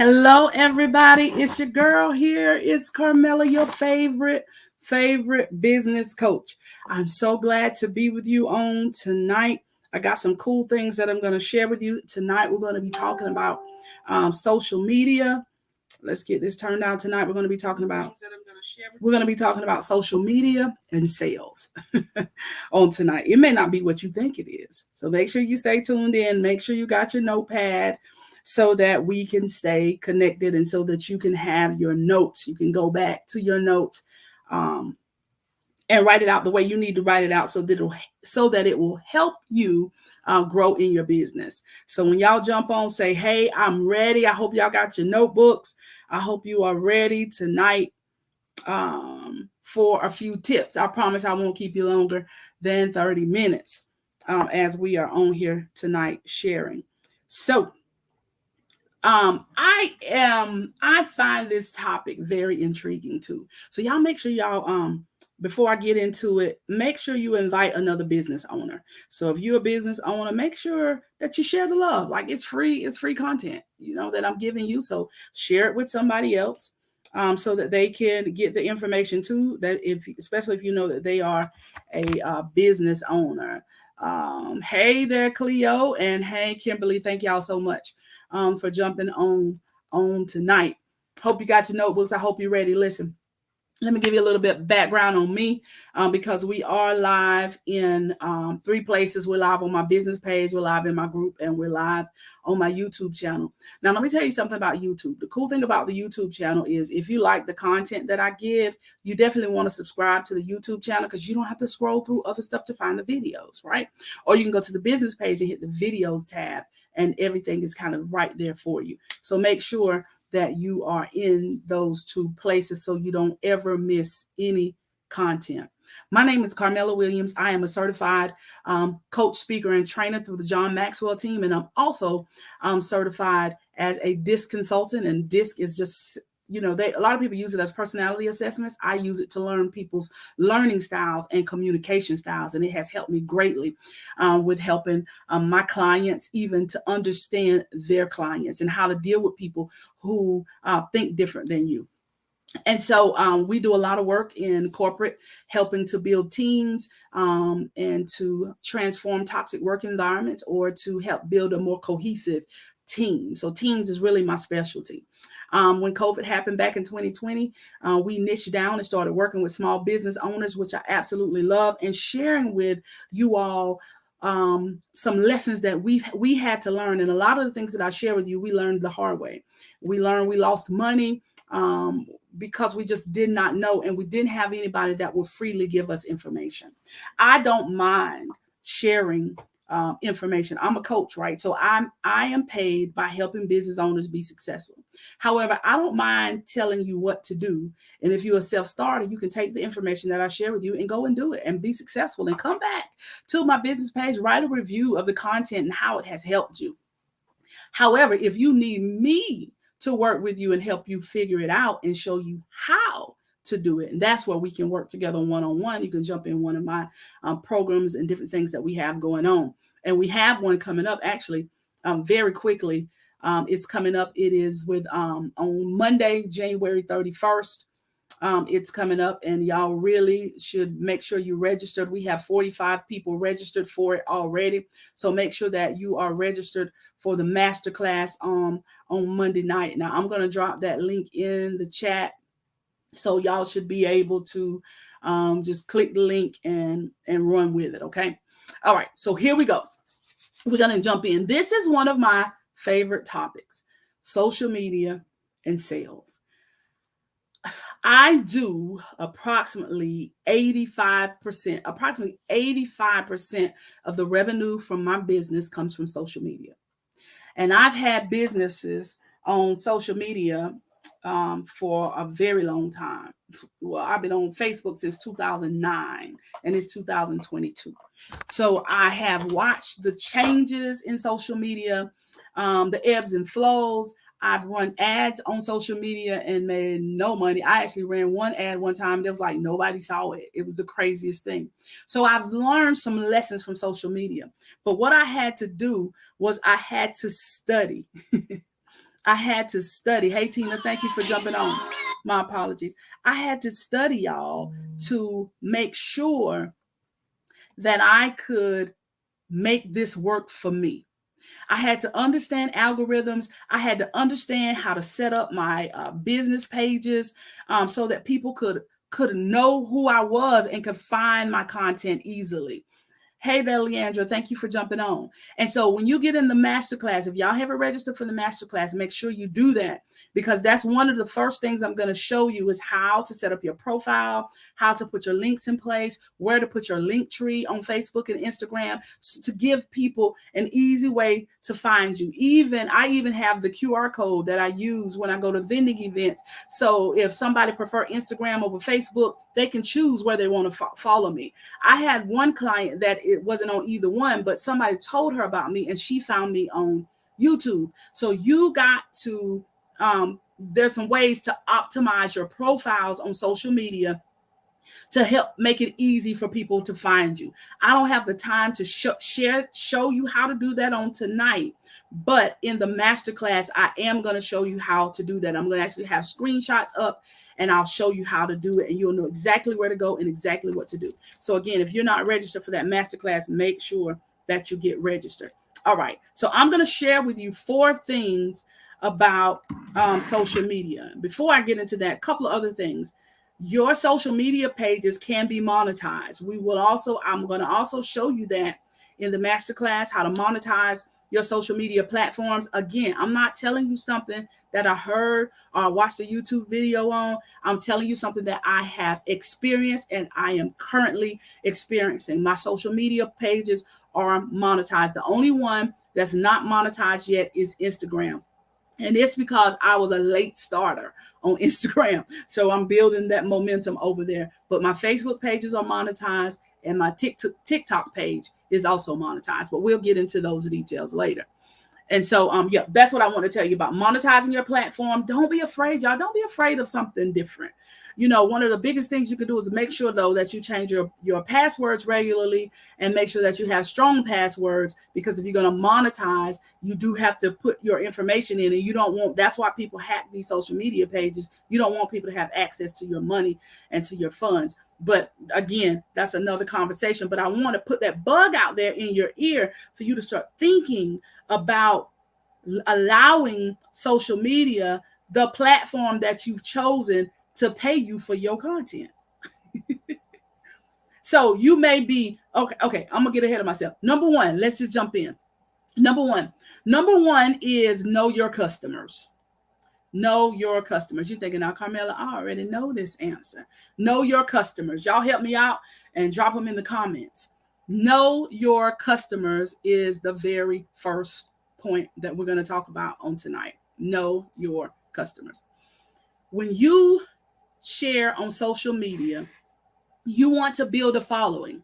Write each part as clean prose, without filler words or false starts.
Hello, everybody. It's your girl here. It's Carmela, your favorite business coach. I'm so glad to be with you on tonight. I got some cool things that I'm going to share with you tonight. We're going to be talking about social media. Let's get this turned out tonight. We're going to be talking about social media and sales on tonight. It may not be what you think it is. So make sure you stay tuned in. Make sure you got your notepad so that we can stay connected and so that you can have your notes. You can go back to your notes um, and write it out the way you need to write it out so that it will help you grow in your business. So when y'all jump on, say, hey, I'm ready. I hope y'all got your notebooks. I hope you are ready tonight for a few tips. I promise I won't keep you longer than 30 minutes as we are on here tonight sharing. So I find this topic very intriguing too. So y'all make sure y'all before I get into it, make sure you invite another business owner. So if you're a business owner, make sure that you share the love. Like it's free content, that I'm giving you. So share it with somebody else. So that they can get the information too. That especially if you know that they are a business owner. Hey there, Cleo, and hey, Kimberly. Thank y'all so much for jumping on tonight. Hope you got your notebooks. I hope you're ready. Listen, let me give you a little bit of background on me because we are live in 3 places. We're live on my business page, we're live in my group, and we're live on my YouTube channel. Now, let me tell you something about YouTube. The cool thing about the YouTube channel is if you like the content that I give, you definitely want to subscribe to the YouTube channel because you don't have to scroll through other stuff to find the videos, right? Or you can go to the business page and hit the videos tab, and everything is kind of right there for you. So make sure that you are in those 2 places so you don't ever miss any content. My name is Carmela Williams. I am a certified coach, speaker, and trainer through the John Maxwell team. And I'm also certified as a DISC consultant. And DISC is just, a lot of people use it as personality assessments. I use it to learn people's learning styles and communication styles. And it has helped me greatly with helping my clients even to understand their clients and how to deal with people who think different than you. And so we do a lot of work in corporate, helping to build teams and to transform toxic work environments or to help build a more cohesive team. So teams is really my specialty. When COVID happened back in 2020, we niched down and started working with small business owners, which I absolutely love, and sharing with you all some lessons that we had to learn. And a lot of the things that I share with you, we learned the hard way. We learned we lost money because we just did not know, and we didn't have anybody that would freely give us information. I don't mind sharing information. I'm a coach, right? So I am paid by helping business owners be successful. However, I don't mind telling you what to do. And if you're a self-starter, you can take the information that I share with you and go and do it and be successful and come back to my business page, write a review of the content and how it has helped you. However, if you need me to work with you and help you figure it out and show you how to do it, and that's where we can work together one-on-one. You can jump in one of my programs and different things that we have going on. And we have one coming up actually very quickly. It's coming up. It is with on Monday, January 31st. It's coming up, and y'all really should make sure you registered. We have 45 people registered for it already. So make sure that you are registered for the Masterclass on Monday night. Now, I'm going to drop that link in the chat. So y'all should be able to just click the link and run with it, okay? All right, so here we go. We're going to jump in. This is one of my favorite topics, social media and sales. I do approximately 85% of the revenue from my business comes from social media. And I've had businesses on social media for a very long time. Well, I've been on Facebook since 2009 and it's 2022. So I have watched the changes in social media, the ebbs and flows. I've run ads on social media and made no money. I actually ran one ad one time. There was like nobody saw it. It was the craziest thing. So I've learned some lessons from social media. But what I had to do was I had to study. I had to study. Hey, Tina, thank you for jumping on. My apologies. I had to study, y'all, to make sure that I could make this work for me. I had to understand algorithms. I had to understand how to set up my business pages so that people could know who I was and could find my content easily. Hey there, Leandra. Thank you for jumping on. And so when you get in the masterclass, if y'all haven't registered for the masterclass, make sure you do that, because that's one of the first things I'm going to show you is how to set up your profile, how to put your links in place, where to put your link tree on Facebook and Instagram to give people an easy way to find you. I even have the QR code that I use when I go to vending events. So if somebody prefer Instagram over Facebook, they can choose where they want to follow me. I had one client that it wasn't on either one, but somebody told her about me and she found me on YouTube. So you got to, there's some ways to optimize your profiles on social media to help make it easy for people to find you. I don't have the time to show you how to do that on tonight, but in the masterclass, I am going to show you how to do that. I'm going to actually have screenshots up and I'll show you how to do it, and you'll know exactly where to go and exactly what to do. So again, if you're not registered for that masterclass, make sure that you get registered. All right. So I'm going to share with you 4 things about social media. Before I get into that, a couple of other things. Your social media pages can be monetized. I'm going to also show you that in the masterclass, how to monetize your social media platforms. Again, I'm not telling you something that I heard or watched a YouTube video on. I'm telling you something that I have experienced and I am currently experiencing. My social media pages are monetized. The only one that's not monetized yet is Instagram. And it's because I was a late starter on Instagram. So I'm building that momentum over there. But my Facebook pages are monetized and my TikTok page is also monetized. But we'll get into those details later. And so, that's what I want to tell you about monetizing your platform. Don't be afraid, y'all. Don't be afraid of something different. One of the biggest things you can do is make sure, though, that you change your passwords regularly and make sure that you have strong passwords, because if you're going to monetize, you do have to put your information in, and that's why people hack these social media pages. You don't want people to have access to your money and to your funds. But again, that's another conversation. But I want to put that bug out there in your ear for you to start thinking about allowing social media, the platform that you've chosen, to pay you for your content. So you may be, okay, I'm going to get ahead of myself. Number 1, let's just jump in. Number one is know your customers. Know your customers. You're thinking, now, Carmela, I already know this answer. Know your customers. Y'all help me out and drop them in the comments. Know your customers is the very first point that we're going to talk about on tonight. Know your customers. When you share on social media, you want to build a following.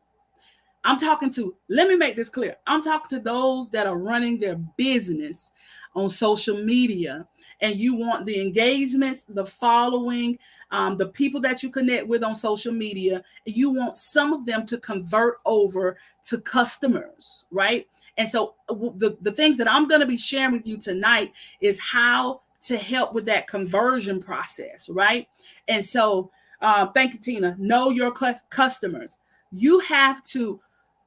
Let me make this clear. I'm talking to those that are running their business on social media, and you want the engagements, the following, the people that you connect with on social media. You want some of them to convert over to customers, right? And so the things that I'm going to be sharing with you tonight is how to help with that conversion process, right? And so thank you, Tina. Know your customers. You have to,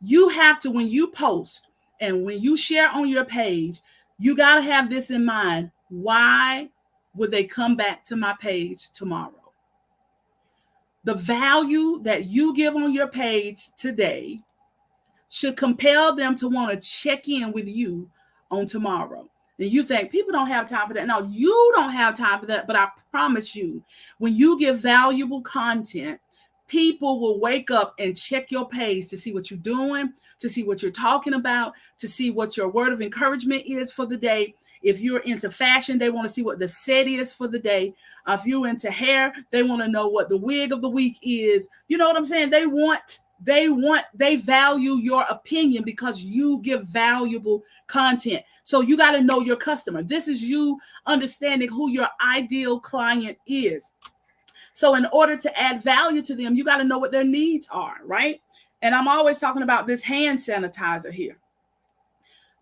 when you post and when you share on your page, you got to have this in mind. Why would they come back to my page tomorrow? The value that you give on your page today should compel them to want to check in with you on tomorrow. And you think people don't have time for that. No, you don't have time for that. But I promise you, when you give valuable content, people will wake up and check your page to see what you're doing, to see what you're talking about, to see what your word of encouragement is for the day. If you're into fashion, they want to see what the set is for the day. If you're into hair, they want to know what the wig of the week is. You know what I'm saying? They value your opinion because you give valuable content. So you got to know your customer. This is you understanding who your ideal client is. So in order to add value to them, you got to know what their needs are, right? And I'm always talking about this hand sanitizer here.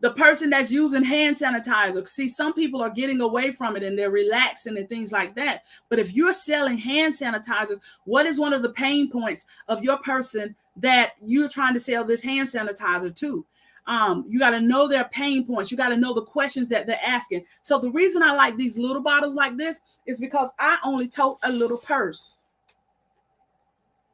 The person that's using hand sanitizer. See, some people are getting away from it and they're relaxing and things like that. But if you're selling hand sanitizers, what is one of the pain points of your person that you're trying to sell this hand sanitizer to? You got to know their pain points. You got to know the questions that they're asking. So the reason I like these little bottles like this is because I only tote a little purse.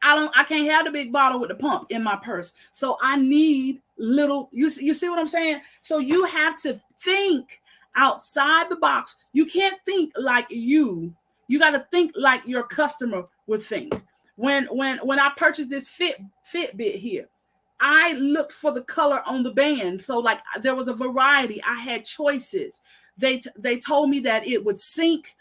I can't have the big bottle with the pump in my purse. So I need little, you see what I'm saying? So you have to think outside the box. You can't think like you got to think like your customer would think. When I purchased this Fitbit here, I looked for the color on the band. So like there was a variety. I had choices. They told me that it would sync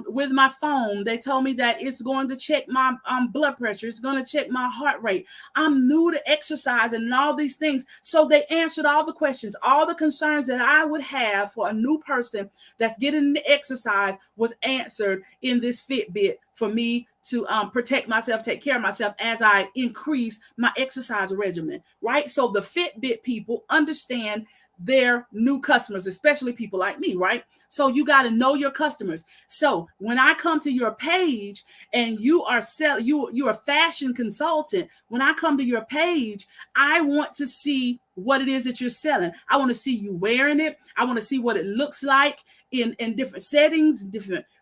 with my phone. They told me that it's going to check my blood pressure. It's going to check my heart rate. I'm new to exercise and all these things. So they answered all the questions, all the concerns that I would have for a new person that's getting the exercise was answered in this Fitbit for me to protect myself, take care of myself as I increase my exercise regimen, right? So the Fitbit people understand their new customers, especially people like me, right? So you got to know your customers. So when I come to your page and you are you're a fashion consultant, when I come to your page, I want to see what it is that you're selling. I want to see you wearing it. I want to see what it looks like in different settings,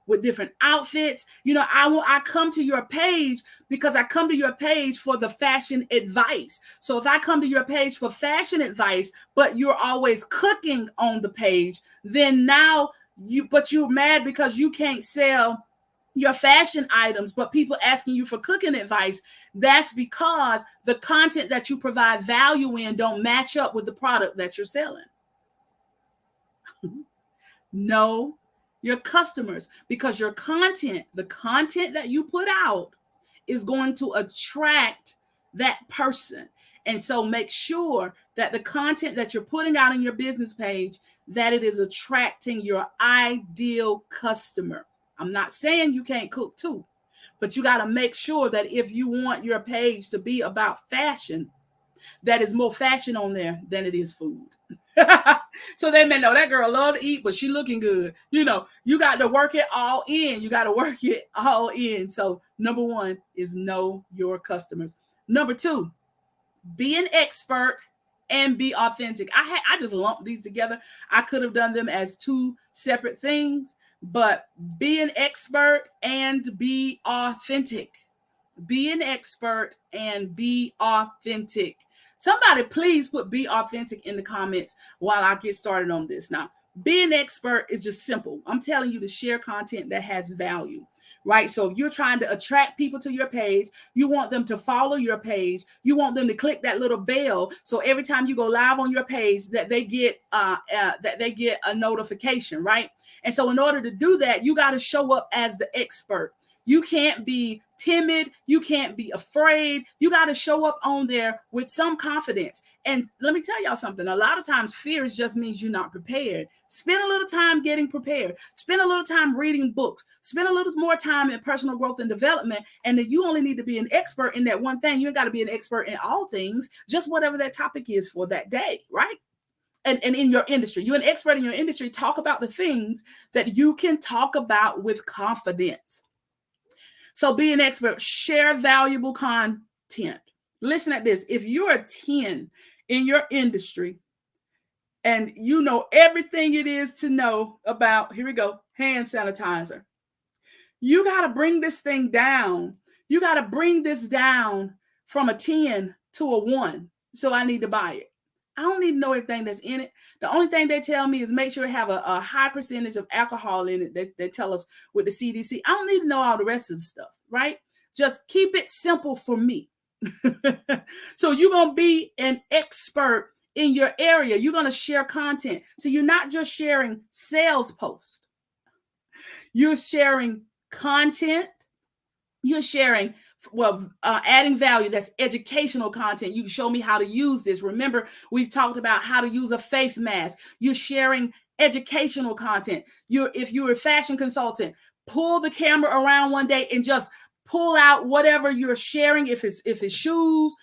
with different outfits. You know, I come to your page because I come to your page for the fashion advice. So if I come to your page for fashion advice, but you're always cooking on the page, then now you're mad because you can't sell your fashion items, but people asking you for cooking advice. That's because the content that you provide value in don't match up with the product that you're selling. Know your customers, because your content, the content that you put out, is going to attract that person. And so make sure that the content that you're putting out on your business page, that it is attracting your ideal customer. I'm not saying you can't cook too, but you got to make sure that if you want your page to be about fashion, that is more fashion on there than it is food. So they may know that girl love to eat, but she looking good. You know, you got to work it all in. You got to work it all in. So number one is know your customers. Number two, be an expert and be authentic. I just lumped these together. I could have done them as two separate things, but be an expert and be authentic. Be an expert and be authentic. Somebody please put be authentic in the comments while I get started on this. Now, being an expert is just simple. I'm telling you to share content that has value, right? So if you're trying to attract people to your page, you want them to follow your page. You want them to click that little bell. So every time you go live on your page that they get a notification, right? And so in order to do that, you got to show up as the expert. You can't be timid. You can't be afraid. You got to show up on there with some confidence. And let me tell y'all something. A lot of times fear just means you're not prepared. Spend a little time getting prepared. Spend a little time reading books. Spend a little more time in personal growth and development. And then you only need to be an expert in that one thing. You ain't got to be an expert in all things, just whatever that topic is for that day, right? And in your industry, you're an expert in your industry. Talk about the things that you can talk about with confidence. So be an expert, share valuable content. Listen at this. If you're a 10 in your industry and you know everything it is to know about, here we go, hand sanitizer, you got to bring this thing down. You got to bring this down from a 10 to a 1. So I need to buy it. I don't need to know everything that's in it. The only thing they tell me is make sure it have a high percentage of alcohol in it. They tell us with the CDC. I don't need to know all the rest of the stuff, right? Just keep it simple for me. So you're going to be an expert in your area. You're going to share content. So you're not just sharing sales posts. You're sharing content. You're sharing adding value. That's educational content. You can show me how to use this. Remember, we've talked about how to use a face mask. You're sharing educational content. If you're a fashion consultant, pull the camera around one day and just pull out whatever you're sharing. If it's shoes,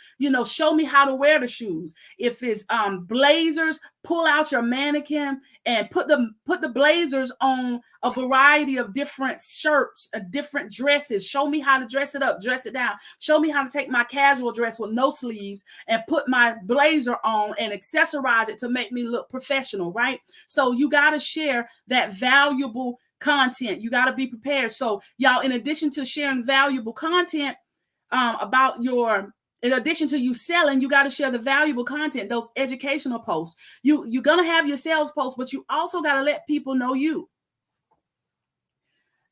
show me how to wear the shoes. If it's blazers, pull out your mannequin and put the blazers on a variety of different shirts, different dresses. Show me how to dress it up, dress it down. Show me how to take my casual dress with no sleeves and put my blazer on and accessorize it to make me look professional, right? So you got to share that valuable content. You got to be prepared. So y'all, in addition to sharing valuable content in addition to you selling, you got to share the valuable content, those educational posts. You're going to have your sales posts, but you also got to let people know you.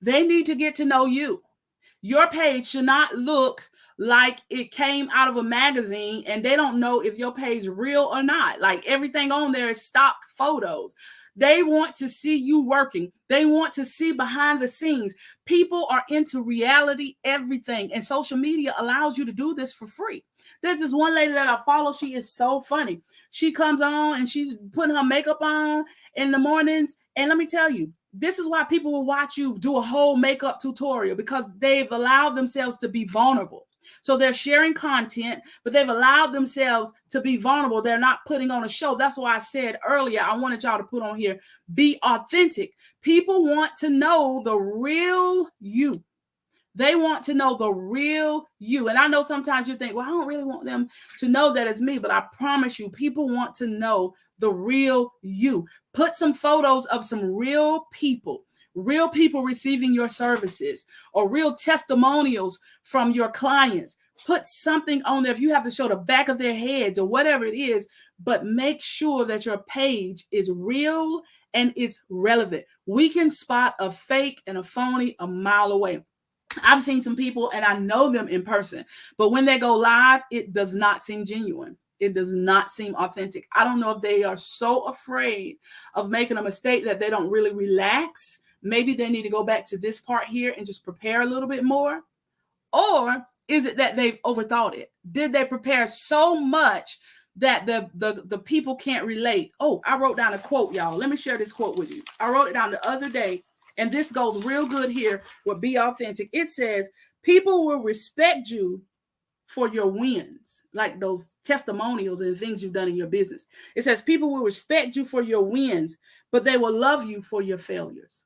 They need to get to know you. Your page should not look like it came out of a magazine and they don't know if your page is real or not. Like everything on there is stock photos. They want to see you working. They want to see behind the scenes. People are into reality, everything. And social media allows you to do this for free. There's this one lady that I follow. She is so funny. She comes on and she's putting her makeup on in the mornings. And let me tell you, this is why people will watch you do a whole makeup tutorial, because they've allowed themselves to be vulnerable. So they're sharing content, but they've allowed themselves to be vulnerable. They're not putting on a show. That's why I said earlier, I wanted y'all to put on here, be authentic. People want to know the real you. They want to know the real you. And I know sometimes you think, well, I don't really want them to know that it's me, but I promise you, people want to know the real you. Put some photos of some real people receiving your services, or real testimonials from your clients. Put something on there. If you have to show the back of their heads or whatever it is, but make sure that your page is real and it's relevant. We can spot a fake and a phony a mile away. I've seen some people and I know them in person, but when they go live, it does not seem genuine. It does not seem authentic. I don't know if they are so afraid of making a mistake that they don't really relax. Maybe they need to go back to this part here and just prepare a little bit more. Or is it that they've overthought it? Did they prepare so much that the people can't relate? Oh, I wrote down a quote, y'all. Let me share this quote with you. I wrote it down the other day, and this goes real good here with be authentic. It says, people will respect you for your wins, like those testimonials and things you've done in your business. It says people will respect you for your wins, but they will love you for your failures.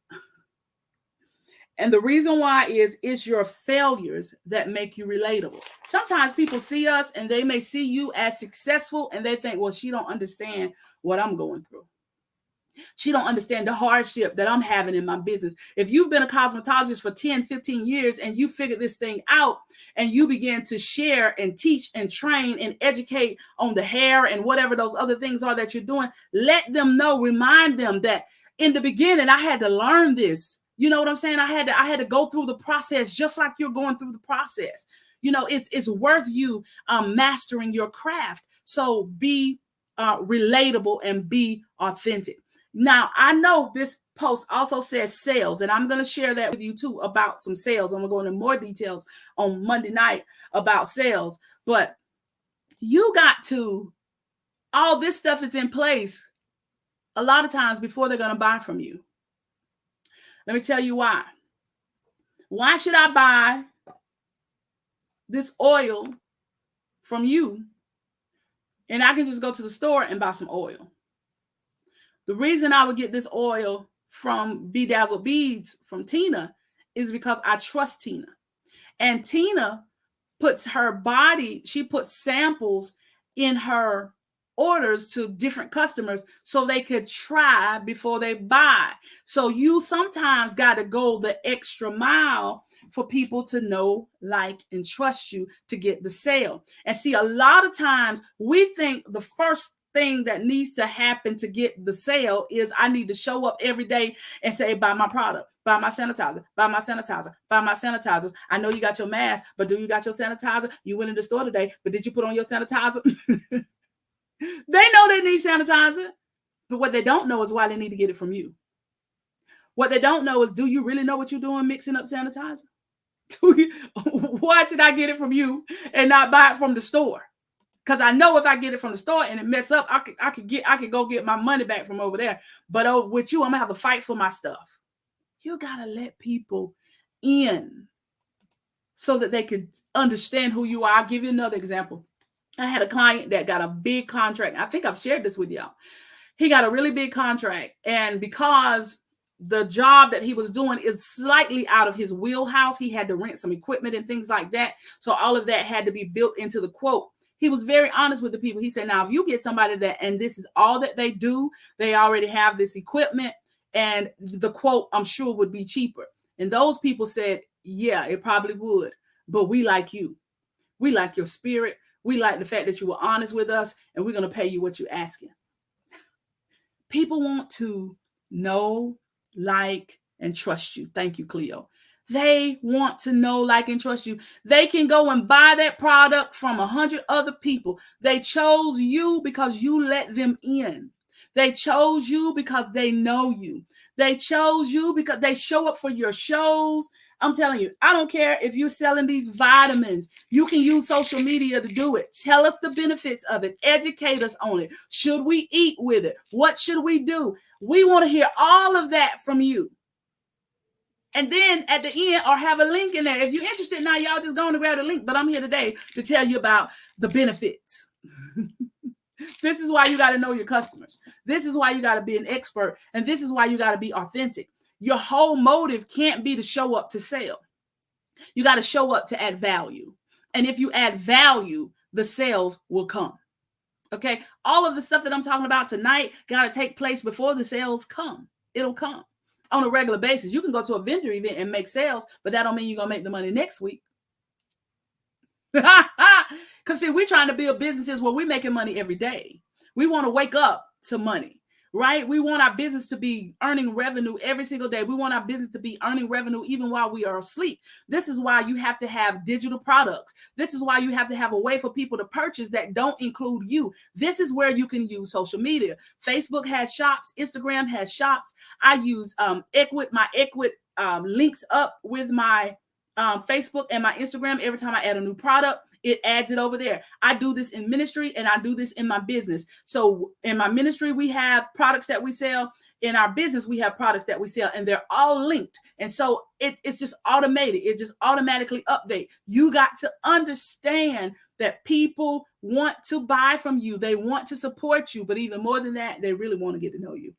And the reason why is it's your failures that make you relatable. Sometimes people see us and they may see you as successful and they think, well, she don't understand what I'm going through. She don't understand the hardship that I'm having in my business. If you've been a cosmetologist for 10, 15 years and you figured this thing out and you begin to share and teach and train and educate on the hair and whatever those other things are that you're doing, let them know, remind them that in the beginning, I had to learn this. You know what I'm saying? I had to go through the process just like you're going through the process. You know, it's worth you mastering your craft. So be relatable and be authentic. Now, I know this post also says sales, and I'm going to share that with you too about some sales. I'm going to go into more details on Monday night about sales, but you got to, all this stuff is in place a lot of times before they're going to buy from you. Let me tell you why. Why should I buy this oil from you and I can just go to the store and buy some oil? The reason I would get this oil from Bedazzled Beads from Tina is because I trust Tina. And Tina puts her body, she puts samples in her orders to different customers so they could try before they buy. So you sometimes got to go the extra mile for people to know, like, and trust you to get the sale. And see, a lot of times we think the first thing that needs to happen to get the sale is I need to show up every day and say, buy my product, buy my sanitizer, buy my sanitizer, buy my sanitizers. I know you got your mask, but do you got your sanitizer? You went in the store today, but did you put on your sanitizer? They know they need sanitizer, but what they don't know is why they need to get it from you. What they don't know is, do you really know what you're doing mixing up sanitizer? Why should I get it from you and not buy it from the store? Because I know if I get it from the store and it mess up, I could go get my money back from over there. But with you, I'm gonna have to fight for my stuff. You gotta let people in. so that they could understand who you are. I'll give you another example. I had a client that got a big contract. I think I've shared this with y'all. He got a really big contract, and because the job that he was doing is slightly out of his wheelhouse, he had to rent some equipment and things like that. So all of that had to be built into the quote. He was very honest with the people. He said, now, if you get somebody that, and this is all that they do, they already have this equipment, and the quote, I'm sure, would be cheaper. And those people said, yeah, it probably would, but we like you. We like your spirit. We like the fact that you were honest with us, and we're going to pay you what you're asking. People want to know, like, and trust you. Thank you, Cleo. They want to know, like, and trust you. They can go and buy that product from 100 other people. They chose you because you let them in. They chose you because they know you. They chose you because they show up for your shows. I'm telling you, I don't care if you're selling these vitamins. You can use social media to do it. Tell us the benefits of it. Educate us on it. Should we eat with it? What should we do? We want to hear all of that from you. And then at the end, or have a link in there. If you're interested now, y'all just go and grab the link. But I'm here today to tell you about the benefits. This is why you got to know your customers. This is why you got to be an expert. And this is why you got to be authentic. Your whole motive can't be to show up to sell. You got to show up to add value. And if you add value, the sales will come. Okay. All of the stuff that I'm talking about tonight got to take place before the sales come. It'll come on a regular basis. You can go to a vendor event and make sales, but that don't mean you're going to make the money next week. Because see, we're trying to build businesses where we're making money every day. We want to wake up to money, right? We want our business to be earning revenue every single day. We want our business to be earning revenue even while we are asleep. This is why you have to have digital products. This is why you have to have a way for people to purchase that don't include you. This is where you can use social media. Facebook has shops. Instagram has shops. I use Ecwid. My Ecwid links up with my Facebook and my Instagram. Every time I add a new product, it adds it over there. I do this in ministry and I do this in my business. So in my ministry, we have products that we sell. In our business, we have products that we sell, and they're all linked. And so it's just automated. It just automatically updates. You got to understand that people want to buy from you. They want to support you. But even more than that, they really want to get to know you.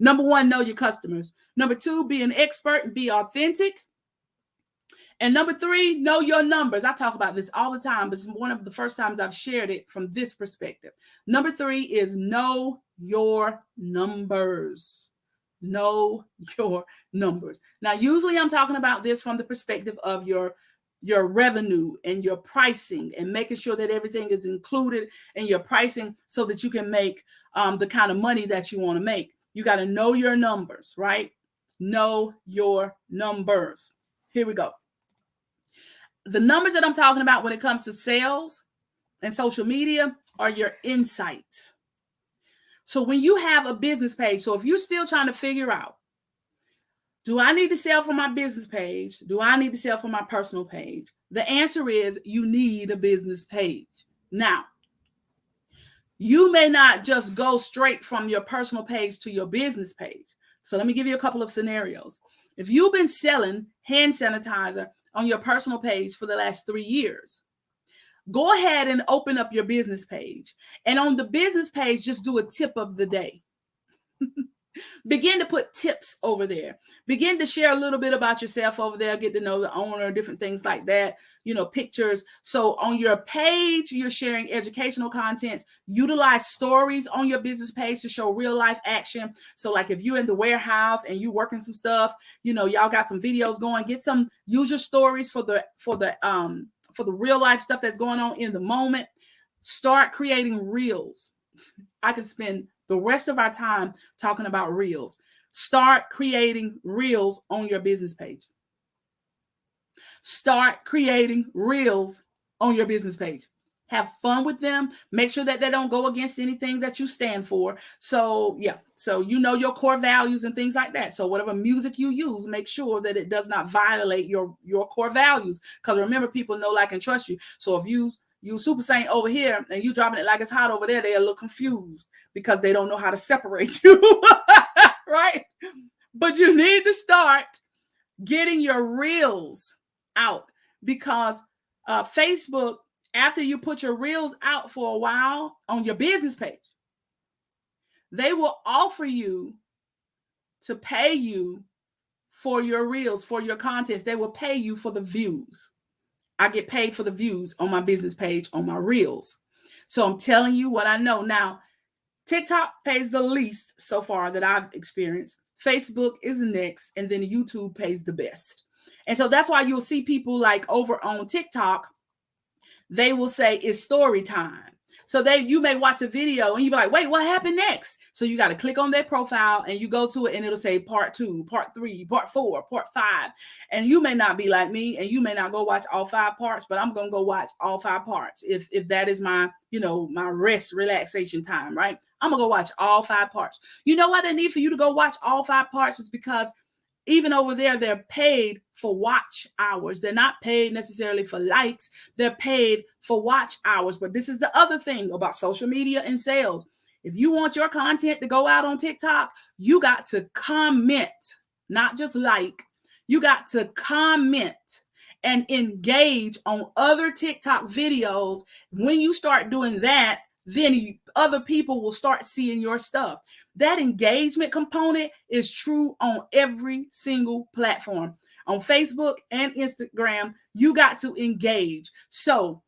Number one, know your customers. Number two, be an expert and be authentic. And number three, know your numbers. I talk about this all the time, but it's one of the first times I've shared it from this perspective. Number three is know your numbers. Know your numbers. Now, usually I'm talking about this from the perspective of your revenue and your pricing, and making sure that everything is included in your pricing so that you can make the kind of money that you want to make. You got to know your numbers, right? Know your numbers. Here we go. The numbers that I'm talking about when it comes to sales and social media are your insights. So when you have a business page, so if you're still trying to figure out, do I need to sell for my business page? Do I need to sell for my personal page? The answer is you need a business page. Now, you may not just go straight from your personal page to your business page. So let me give you a couple of scenarios. If you've been selling hand sanitizer on your personal page for the last 3 years, go ahead and open up your business page. And on the business page, just do a tip of the day. Begin to put tips over there. Begin to share a little bit about yourself over there. Get to know the owner, different things like that, pictures. So on your page, you're sharing educational contents. Utilize stories on your business page to show real life action. So like if you're in the warehouse and you're working some stuff, y'all got some videos going, get some user stories for the real life stuff that's going on in the moment. Start creating reels. I can spend the rest of our time talking about reels. Start creating reels on your business page. Start creating reels on your business page. Have fun with them. Make sure that they don't go against anything that you stand for. So your core values and things like that. So whatever music you use, make sure that it does not violate your core values. Because remember, people know, like, and trust you. So if you Super Saint over here and you dropping it like it's hot over there, they're a little confused because they don't know how to separate you, right? But you need to start getting your reels out. because Facebook, after you put your reels out for a while on your business page, they will offer you to pay you for your reels, for your contents. They will pay you for the views. I get paid for the views on my business page, on my reels. So I'm telling you what I know. Now, TikTok pays the least so far that I've experienced. Facebook is next, and then YouTube pays the best. And so that's why you'll see people like over on TikTok, they will say it's story time. So you may watch a video and you be like, wait, what happened next? So you got to click on their profile and you go to it and it'll say part 2, part 3, part 4, part 5. And you may not be like me and you may not go watch all 5 parts, but I'm going to go watch all 5 parts. If that is my, my relaxation time, right? I'm going to go watch all 5 parts. You know what they need for you to go watch all 5 parts is because even over there, they're paid for watch hours. They're not paid necessarily for likes. They're paid for watch hours. But this is the other thing about social media and sales. If you want your content to go out on TikTok, you got to comment, not just like. You got to comment and engage on other TikTok videos. When you start doing that, then other people will start seeing your stuff. That engagement component is true on every single platform. On Facebook and Instagram, you got to engage. So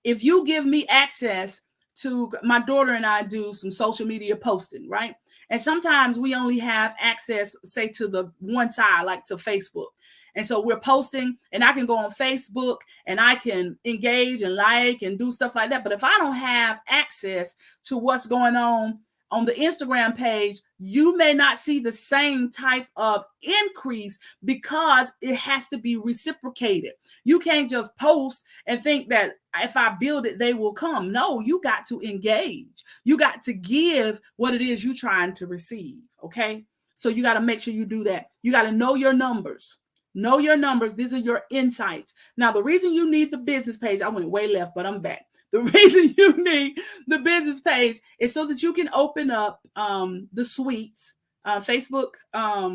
if you give me access to, my daughter and I do some social media posting, right? And sometimes we only have access, say, to the one side, like to Facebook. And so we're posting and I can go on Facebook and I can engage and like and do stuff like that. But if I don't have access to what's going on the Instagram page, you may not see the same type of increase because it has to be reciprocated. You can't just post and think that if I build it, they will come. No, you got to engage. You got to give what it is you're trying to receive, okay? So you got to make sure you do that. You got to know your numbers. Know your numbers. These are your insights. Now, the reason you need the business page, I went way left, but I'm back. The reason you need the business page is so that you can open up the suites. Facebook, I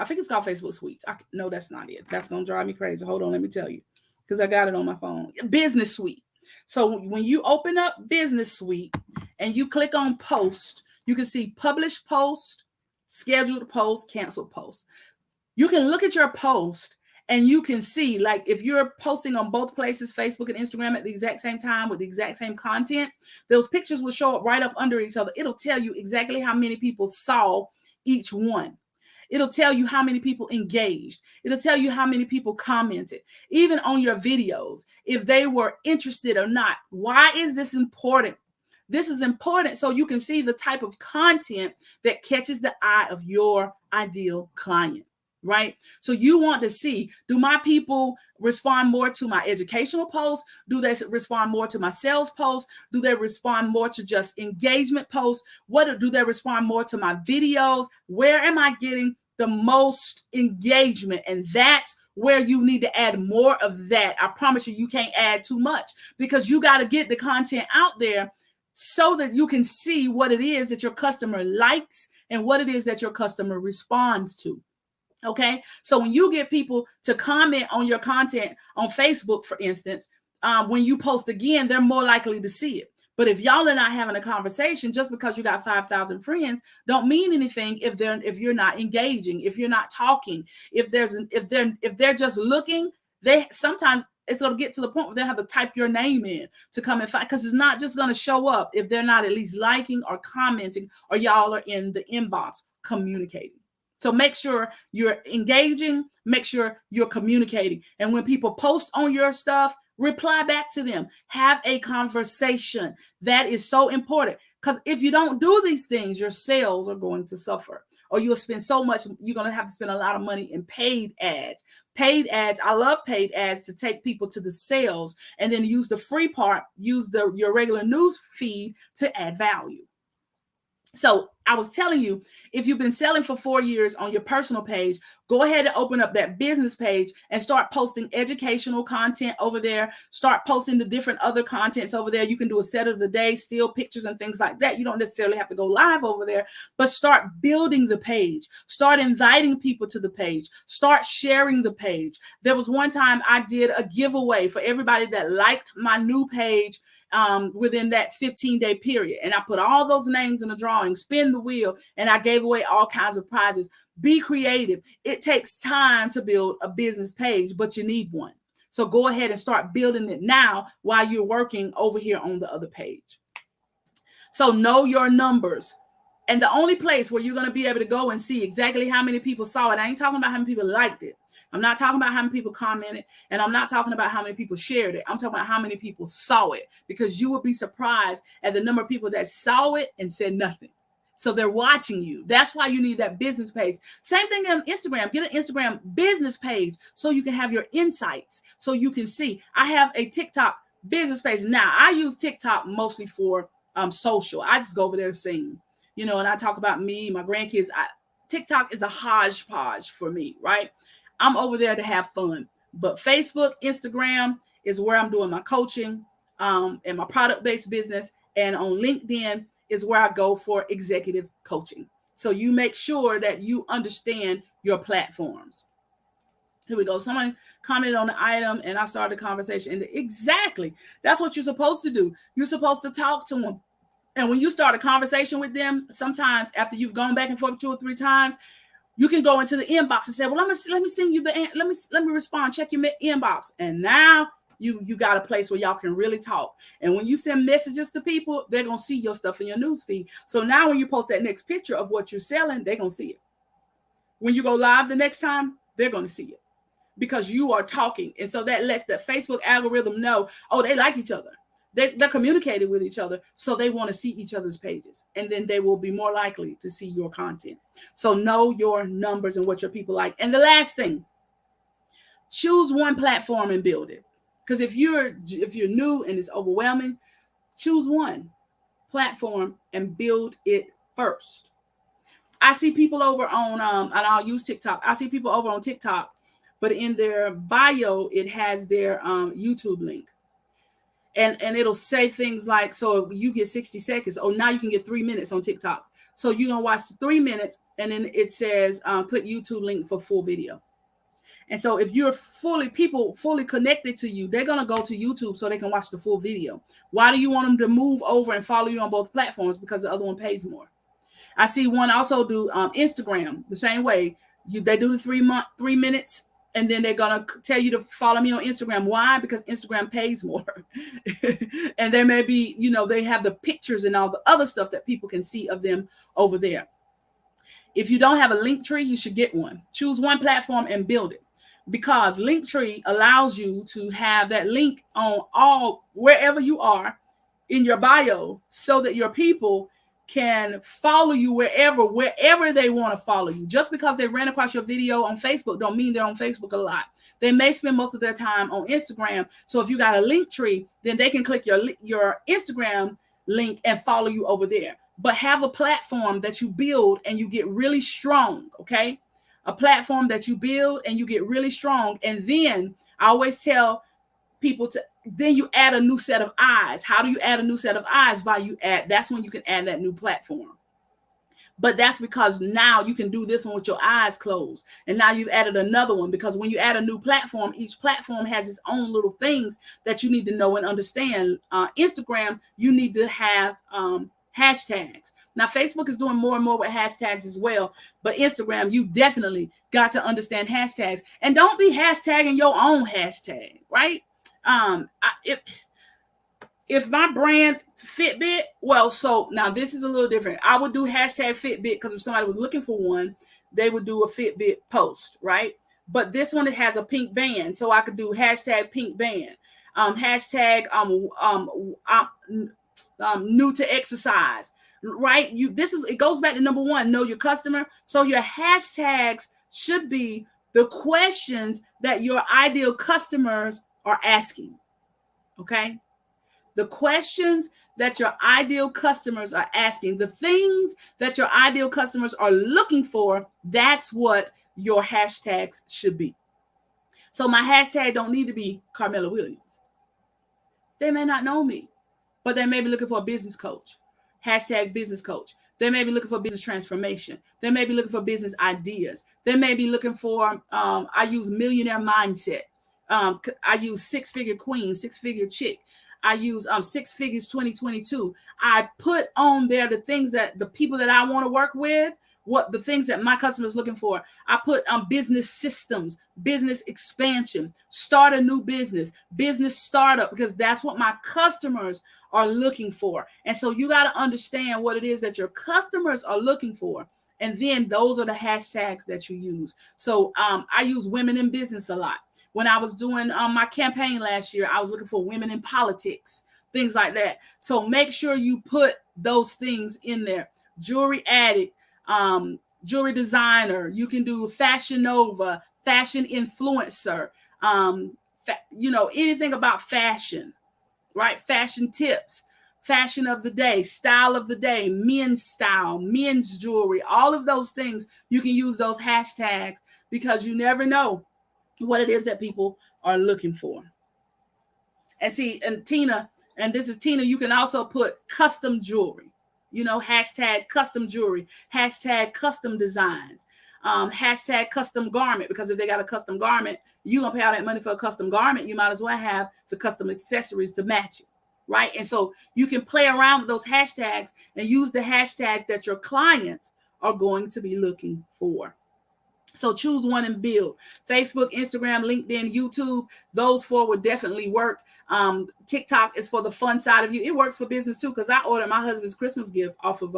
think it's called Facebook Suites. No, that's not it. That's going to drive me crazy. Hold on, let me tell you, because I got it on my phone. Business Suite. So when you open up Business Suite and you click on post, you can see published post, scheduled post, canceled post. You can look at your post and you can see, like, if you're posting on both places, Facebook and Instagram, at the exact same time with the exact same content, those pictures will show up right up under each other. It'll tell you exactly how many people saw each one. It'll tell you how many people engaged. It'll tell you how many people commented, even on your videos, if they were interested or not. Why is this important? This is important so you can see the type of content that catches the eye of your ideal client. Right? So you want to see, do my people respond more to my educational posts? Do they respond more to my sales posts? Do they respond more to just engagement posts? What do they respond more to my videos? Where am I getting the most engagement? And that's where you need to add more of that. I promise you, you can't add too much because you got to get the content out there so that you can see what it is that your customer likes and what it is that your customer responds to. Okay, so when you get people to comment on your content on Facebook, for instance, when you post again, they're more likely to see it. But if y'all are not having a conversation, just because you got 5,000 friends, don't mean anything if you're not engaging, if you're not talking, if they're just looking. They sometimes it's going to get to the point where they have to type your name in to come and find, because it's not just going to show up if they're not at least liking or commenting, or y'all are in the inbox communicating. So make sure you're engaging, make sure you're communicating. And when people post on your stuff, reply back to them. Have a conversation. That is so important, because if you don't do these things, your sales are going to suffer, or you'll spend so much, you're going to have to spend a lot of money in paid ads. Paid ads, I love paid ads to take people to the sales, and then use the free part, use your regular news feed to add value. So I was telling you, if you've been selling for 4 years on your personal page, go ahead and open up that business page and start posting educational content over there. Start posting the different other contents over there. You can do a set of the day, still pictures and things like that. You don't necessarily have to go live over there, but start building the page. Start inviting people to the page. Start sharing the page. There was one time I did a giveaway for everybody that liked my new page within that 15-day period. And I put all those names in the drawing, spin the wheel, and I gave away all kinds of prizes. Be creative. It takes time to build a business page, but you need one. So go ahead and start building it now while you're working over here on the other page. So know your numbers. And the only place where you're going to be able to go and see exactly how many people saw it, I ain't talking about how many people liked it. I'm not talking about how many people commented, and I'm not talking about how many people shared it. I'm talking about how many people saw it, because you will be surprised at the number of people that saw it and said nothing. So they're watching you. That's why you need that business page. Same thing on Instagram. Get an Instagram business page so you can have your insights, so you can see. I have a TikTok business page. Now, I use TikTok mostly for social. I just go over there to sing, and I talk about me, my grandkids. TikTok is a hodgepodge for me, right? I'm over there to have fun. But Facebook, Instagram is where I'm doing my coaching and my product-based business. And on LinkedIn is where I go for executive coaching. So you make sure that you understand your platforms. Here we go. Someone commented on the item and I started the conversation. And exactly, that's what you're supposed to do. You're supposed to talk to them. And when you start a conversation with them, sometimes after you've gone back and forth 2 or 3 times, you can go into the inbox and say, well, let me send you let me respond, check your inbox. And now you got a place where y'all can really talk. And when you send messages to people, they're going to see your stuff in your newsfeed. So now when you post that next picture of what you're selling, they're going to see it. When you go live the next time, they're going to see it because you are talking. And so that lets the Facebook algorithm know, oh, they like each other. They're communicating with each other, so they want to see each other's pages, and then they will be more likely to see your content. So know your numbers and what your people like. And the last thing, choose one platform and build it. Because if you're new and it's overwhelming, choose one platform and build it first. I see people over on, and I'll use TikTok. I see people over on TikTok, but in their bio, it has their YouTube link. And it'll say things like, so you get 60 seconds. Oh, now you can get 3 minutes on TikToks. So you're going to watch 3 minutes, and then it says, click YouTube link for full video. And so if you're people fully connected to you, they're going to go to YouTube so they can watch the full video. Why do you want them to move over and follow you on both platforms? Because the other one pays more. I see one also do Instagram the same way. They do the 3 minutes. And then they're going to tell you to follow me on Instagram. Why? Because Instagram pays more. And there may be, they have the pictures and all the other stuff that people can see of them over there. If you don't have a link tree, you should get one. Choose one platform and build it. Because Linktree allows you to have that link on wherever you are in your bio, so that your people can follow you wherever they want to follow you. Just because they ran across your video on Facebook don't mean they're on Facebook a lot. They may spend most of their time on Instagram. So if you got a link tree, then they can click your Instagram link and follow you over there. But have a platform that you build and you get really strong, okay? A platform that you build and you get really strong. And then I always tell people then you add a new set of eyes. How do you add a new set of eyes? That's when you can add that new platform. But that's because now you can do this one with your eyes closed. And now you've added another one, because when you add a new platform, each platform has its own little things that you need to know and understand. Instagram, you need to have hashtags. Now, Facebook is doing more and more with hashtags as well. But Instagram, you definitely got to understand hashtags. And don't be hashtagging your own hashtag, right? If my brand Fitbit, well, so now this is a little different. I would do hashtag Fitbit because if somebody was looking for one, they would do a Fitbit post, right? But this one, it has a pink band, so I could do hashtag pink band, hashtag new to exercise, right? It goes back to number one, know your customer. So your hashtags should be the questions that your ideal customers are asking. Okay. The questions that your ideal customers are asking, the things that your ideal customers are looking for, that's what your hashtags should be. So my hashtag don't need to be Carmela Williams. They may not know me, but they may be looking for a business coach. Hashtag business coach. They may be looking for business transformation. They may be looking for business ideas. They may be looking for, I use millionaire mindset. I use six-figure queen, six-figure chick. I use six figures 2022. I put on there the things that the people that I want to work with, what the things that my customers looking for. I put business systems, business expansion, start a new business, business startup, because that's what my customers are looking for. And so you got to understand what it is that your customers are looking for. And then those are the hashtags that you use. So I use women in business a lot. When I was doing my campaign last year, I was looking for women in politics, things like that. So make sure you put those things in there. Jewelry addict, jewelry designer. You can do Fashion Nova, fashion influencer, anything about fashion, right? Fashion tips, fashion of the day, style of the day, men's style, men's jewelry, all of those things. You can use those hashtags because you never know what it is that people are looking for. And see, and Tina, and this is Tina, you can also put custom jewelry, hashtag custom jewelry, hashtag custom designs, hashtag custom garment, because if they got a custom garment, you're going to pay all that money for a custom garment. You might as well have the custom accessories to match it, right? And so you can play around with those hashtags and use the hashtags that your clients are going to be looking for. So choose one and build. Facebook, Instagram, LinkedIn, YouTube, those four would definitely work. TikTok is for the fun side of you. It works for business too, because I ordered my husband's Christmas gift off of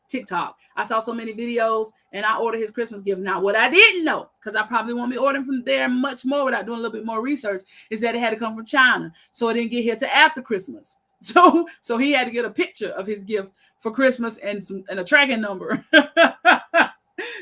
TikTok. I saw so many videos and I ordered his Christmas gift. Now, what I didn't know, because I probably won't be ordering from there much more without doing a little bit more research, is that it had to come from China. So it didn't get here to after Christmas. So he had to get a picture of his gift for Christmas and a tracking number.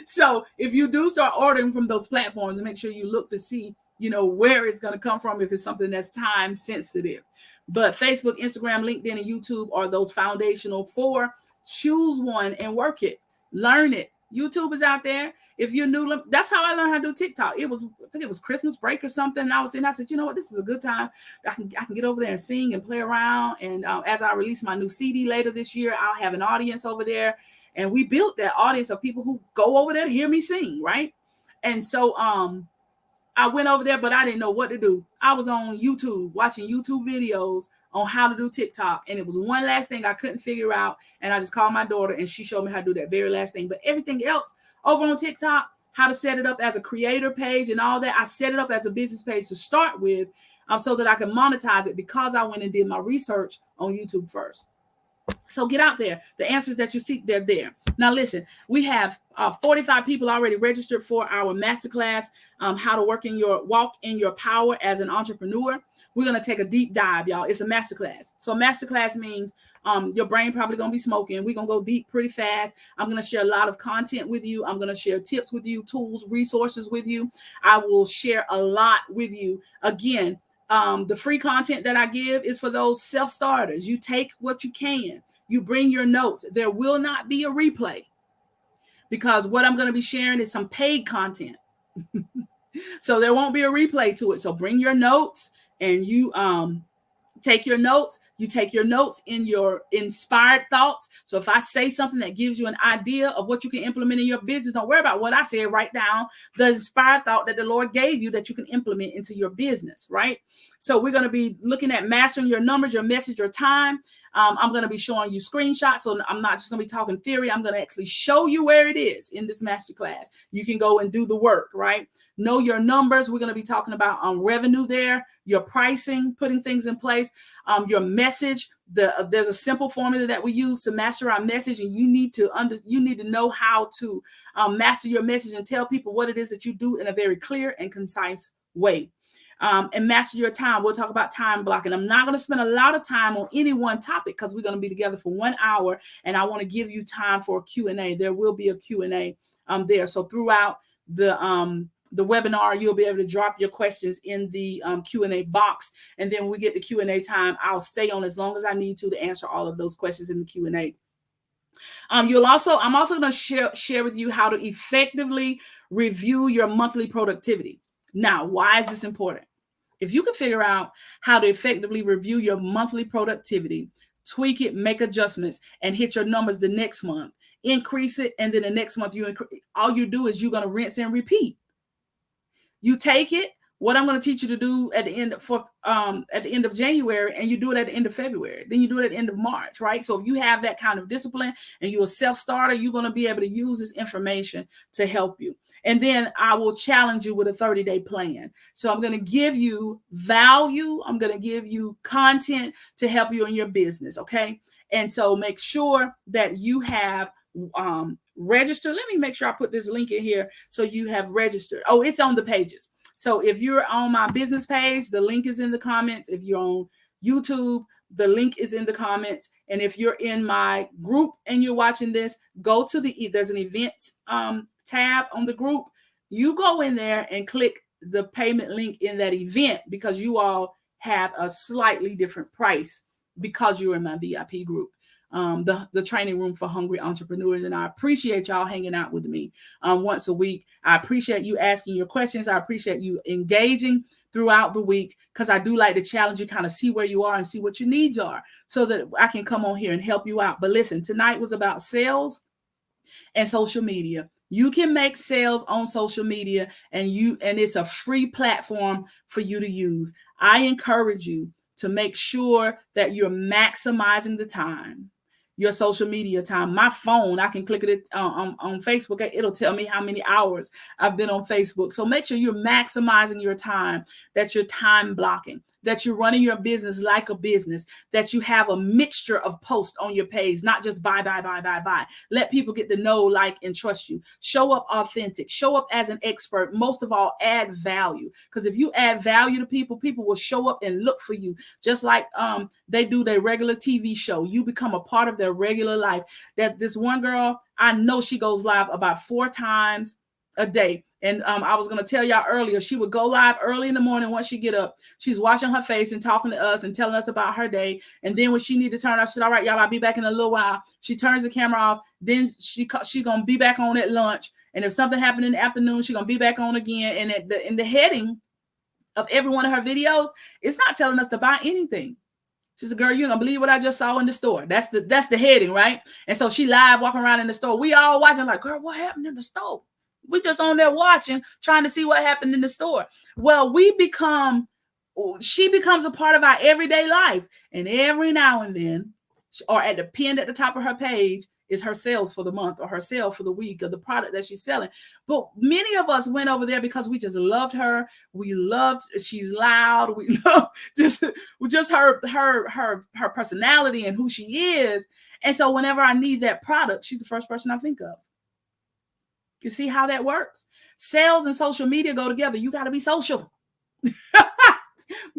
So if you do start ordering from those platforms, make sure you look to see, where it's going to come from if it's something that's time sensitive. But Facebook, Instagram, LinkedIn, and YouTube are those foundational four. Choose one and work it. Learn it. YouTube is out there. If you're new, that's how I learned how to do TikTok. I think it was Christmas break or something. And I said, you know what, this is a good time. I can get over there and sing and play around. And as I release my new CD later this year, I'll have an audience over there. And we built that audience of people who go over there to hear me sing, right? And so I went over there, but I didn't know what to do. I was on YouTube watching YouTube videos on how to do TikTok. And it was one last thing I couldn't figure out. And I just called my daughter and she showed me how to do that very last thing. But everything else over on TikTok, how to set it up as a creator page and all that, I set it up as a business page to start with so that I can monetize it, because I went and did my research on YouTube first. So get out there. The answers that you seek, they're there. Now, listen, we have 45 people already registered for our masterclass, how to walk in your power as an entrepreneur. We're going to take a deep dive, y'all. It's a masterclass. So masterclass means your brain probably going to be smoking. We're going to go deep pretty fast. I'm going to share a lot of content with you. I'm going to share tips with you, tools, resources with you. I will share a lot with you. Again, the free content that I give is for those self-starters. You take what you can. You bring your notes. There will not be a replay, because what I'm going to be sharing is some paid content. So there won't be a replay to it. So bring your notes and you take your notes. You take your notes in your inspired thoughts. So if I say something that gives you an idea of what you can implement in your business, don't worry about what I said. Write down the inspired thought that the Lord gave you that you can implement into your business, right? So we're going to be looking at mastering your numbers, your message, your time. I'm going to be showing you screenshots. So I'm not just going to be talking theory. I'm going to actually show you where it is in this masterclass. You can go and do the work, right? Know your numbers. We're going to be talking about revenue there, your pricing, putting things in place, your message. There's a simple formula that we use to master our message, and you need to know how to master your message and tell people what it is that you do in a very clear and concise way. And master your time. We'll talk about time blocking. I'm not going to spend a lot of time on any one topic because we're going to be together for 1 hour, and I want to give you time for a Q&A. There will be a Q&A there. So throughout the the webinar, you'll be able to drop your questions in the Q&A box. And then when we get the Q&A time, I'll stay on as long as I need to answer all of those questions in the Q&A. I'm also going to share with you how to effectively review your monthly productivity. Now, why is this important? If you can figure out how to effectively review your monthly productivity, tweak it, make adjustments, and hit your numbers the next month, increase it, and then the next month all you do is you're going to rinse and repeat. You take it, what I'm going to teach you to do at the end of January, and you do it at the end of February. Then you do it at the end of March, right? So if you have that kind of discipline and you're a self-starter, you're going to be able to use this information to help you. And then I will challenge you with a 30-day plan. So I'm going to give you value. I'm going to give you content to help you in your business, okay? And so make sure that you have registered. Let me make sure I put this link in here so you have registered. Oh, it's on the pages. So if you're on my business page, the link is in the comments. If you're on YouTube, the link is in the comments. And if you're in my group and you're watching this, go to there's an events tab on the group. You go in there and click the payment link in that event, because you all have a slightly different price because you're in my VIP group. The training room for hungry entrepreneurs. And I appreciate y'all hanging out with me once a week. I appreciate you asking your questions. I appreciate you engaging throughout the week, because I do like to challenge you, kind of see where you are and see what your needs are so that I can come on here and help you out. But listen, tonight was about sales and social media. You can make sales on social media, and it's a free platform for you to use. I encourage you to make sure that you're maximizing the time, your social media time. My phone, I can click it on Facebook. It'll tell me how many hours I've been on Facebook. So make sure you're maximizing your time, that you're time blocking, that you're running your business like a business, that you have a mixture of posts on your page, not just buy. Let people get to know, like, and trust you. Show up authentic. Show up as an expert. Most of all, add value. Because if you add value to people, people will show up and look for you. Just like they do their regular TV show. You become a part of their regular life. That this one girl, I know she goes live about 4 times a day. And I was going to tell y'all earlier, she would go live early in the morning. Once she get up, she's washing her face and talking to us and telling us about her day. And then when she need to turn off, she said, all right, y'all, I'll be back in a little while. She turns the camera off. Then she going to be back on at lunch. And if something happened in the afternoon, she's going to be back on again. And in the heading of every one of her videos, it's not telling us to buy anything. She said, girl, you ain't gonna believe what I just saw in the store. That's the heading, right? And so she live walking around in the store. We all watching like, girl, what happened in the store? We just on there watching, trying to see what happened in the store. Well, she becomes a part of our everyday life. And every now and then, or at the pin at the top of her page, is her sales for the month or her sale for the week or the product that she's selling. But many of us went over there because we just loved her. She's loud. We love just her personality and who she is. And so whenever I need that product, she's the first person I think of. You see how that works? Sales and social media go together. You got to be social.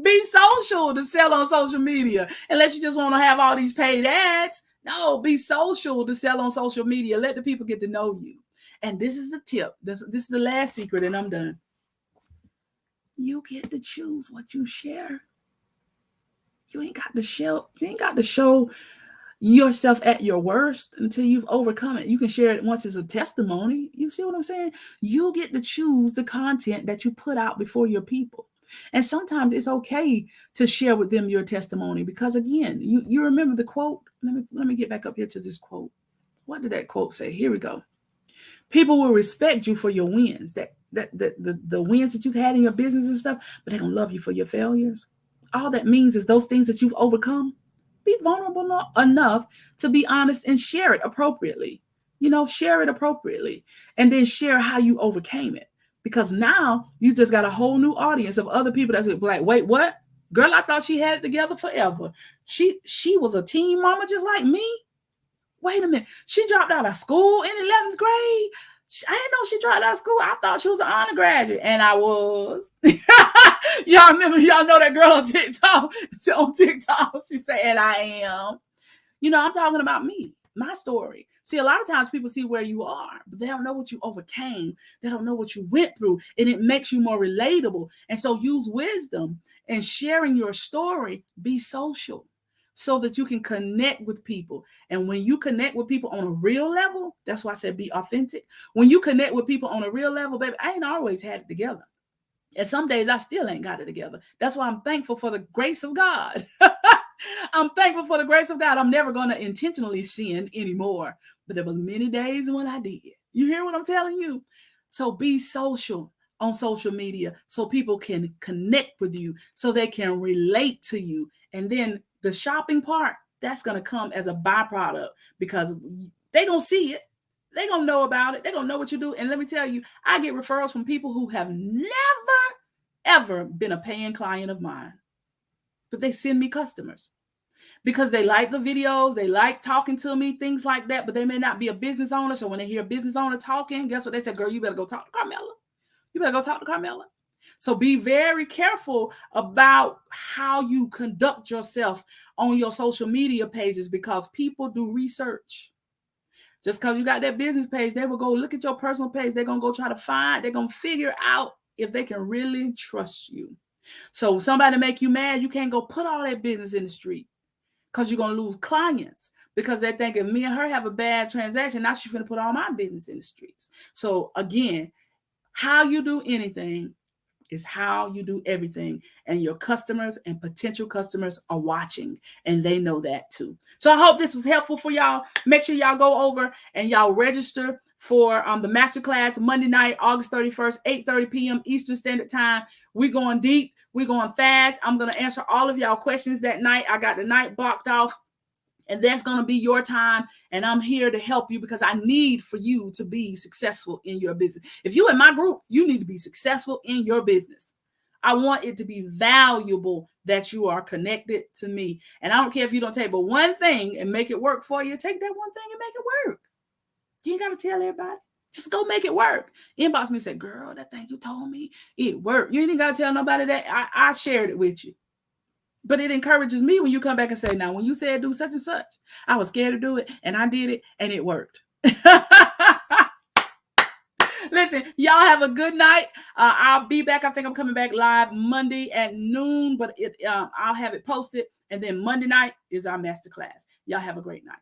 Be social to sell on social media. Unless you just want to have all these paid ads. No, be social to sell on social media. Let the people get to know you. And this is the tip. This is the last secret, and I'm done. You get to choose what you share. You ain't got to show yourself at your worst until you've overcome it. You can share it once as a testimony. You see what I'm saying? You get to choose the content that you put out before your people. And sometimes it's okay to share with them your testimony, because again, you remember the quote. Let me get back up here to this quote. What did that quote say? Here we go. People will respect you for your wins, the wins that you've had in your business and stuff, but they're gonna love you for your failures. All that means is those things that you've overcome. Be vulnerable enough to be honest and share it appropriately. Share it appropriately, and then share how you overcame it. Because now you just got a whole new audience of other people that's like, wait, what? Girl, I thought she had it together forever. She was a teen mama just like me. Wait a minute. She dropped out of school in 11th grade. I didn't know she dropped out of school. I thought she was an honor graduate, and I was. Y'all know that girl on TikTok. She said, and I am. I'm talking about me. my story. See, a lot of times people see where you are, but they don't know what you overcame. They don't know what you went through, and it makes you more relatable. And so use wisdom and sharing your story. Be social so that you can connect with people. And when you connect with people on a real level, that's why I said be authentic. When you connect with people on a real level, baby, I ain't always had it together. And some days I still ain't got it together. That's why I'm thankful for the grace of God. I'm thankful for the grace of God. I'm never going to intentionally sin anymore. But there was many days when I did. You hear what I'm telling you? So be social on social media so people can connect with you, so they can relate to you. And then the shopping part, that's going to come as a byproduct because they going to see it. They're going to know about it. They're going to know what you do. And let me tell you, I get referrals from people who have never, ever been a paying client of mine. But they send me customers because they like the videos. They like talking to me, things like that. But they may not be a business owner. So when they hear a business owner talking, guess what they say? Girl, you better go talk to Carmela. You better go talk to Carmela. So be very careful about how you conduct yourself on your social media pages because people do research. Just because you got that business page, they will go look at your personal page. They're going to go try to find, they're going to figure out if they can really trust you. So somebody make you mad, you can't go put all that business in the street because you're going to lose clients because they think if me and her have a bad transaction, now she's going to put all my business in the streets. So again, how you do anything is how you do everything. And your customers and potential customers are watching and they know that too. So I hope this was helpful for y'all. Make sure y'all go over and y'all register for the Masterclass Monday night, August 31st, 8:30 p.m. Eastern Standard Time. We're going deep. We're going fast. I'm going to answer all of y'all questions that night. I got the night blocked off. And that's going to be your time. And I'm here to help you because I need for you to be successful in your business. If you're in my group, you need to be successful in your business. I want it to be valuable that you are connected to me. And I don't care if you don't take but one thing and make it work for you. Take that one thing and make it work. You ain't got to tell everybody. Just go make it work. Inbox me and say, girl, that thing you told me, it worked. You ain't got to tell nobody that. I shared it with you. But it encourages me when you come back and say, now, when you said do such and such, I was scared to do it and I did it and it worked. Listen, y'all have a good night. I'll be back. I think I'm coming back live Monday at noon, but I'll have it posted. And then Monday night is our masterclass. Y'all have a great night.